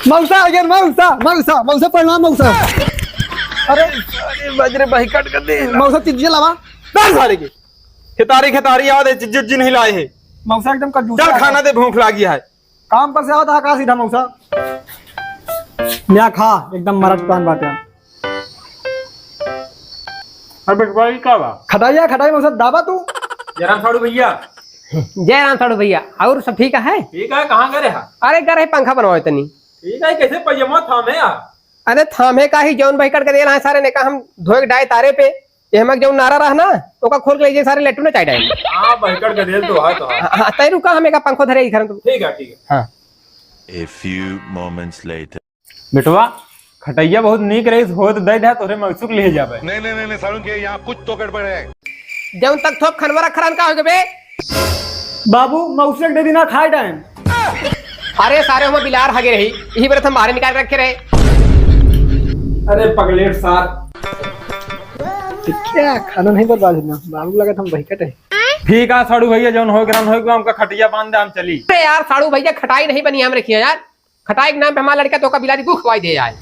मौसा आ गया, मौसा मौसा मौसा प्रणाम मौसा। अरे बजरे भाई कट कर दे मौसा चीजें लावा सारे की खितारी खितारी याद है चिज्जी नहीं लाए है। मौसा एकदम कंजूस चल खाना दे भूख लगी है। काम पर से आओ था का सीधा मौसा लिया खा एकदम मरद पान बाटे। अरे भाई का बा खटाइया खटाई मौसा दाबा तू। जयराम साड़ू भैया। जय राम साड़ू भैया और सब ठीक है? ठीक है कहाँ गए हा? अरे घर है पंखा बनवाए तनी। ठीक है कैसे पयमा थामे आ? अरे थामे का ही जौन भाई करके देला है सारे ने कहा हम धोए डाय तारे पे एहमक जौन नारा रहा ना ओका खोल के लीजिए सारे लेटू ना चाय डाय। हां भाई कट के देल तो है तो हां तै रुका हमें का पंखो धरे घर तो ठीक है हां। A few moments later. बेटवा खटैया बहुत नीक रही हो तो दे दे तोरे मौसुक ले जाबे। नहीं सारुण के यहाँ कुछ तो गड़बड़ है। जौन तक थोप खनवरा खरान का हो बे बाबू मौसा दे देना खाए टाइम। अरे सारे हम बिलार हगे रही यही बार हम बाहर निकाल के रखे रहे। अरे पगलेट सार क्या खाना नहीं बर्बाद होना बाबू लगा हम वही कटे। ठीक है साड़ू भैया जौन हो ग्राम हो हमका खटिया बांध दे हम चली। अरे यार साड़ू भैया खटाई नहीं बनी हम रखिए यार खटाई के नाम पे हमारा लड़का तो का बिलारी दुख खवाई दे यार।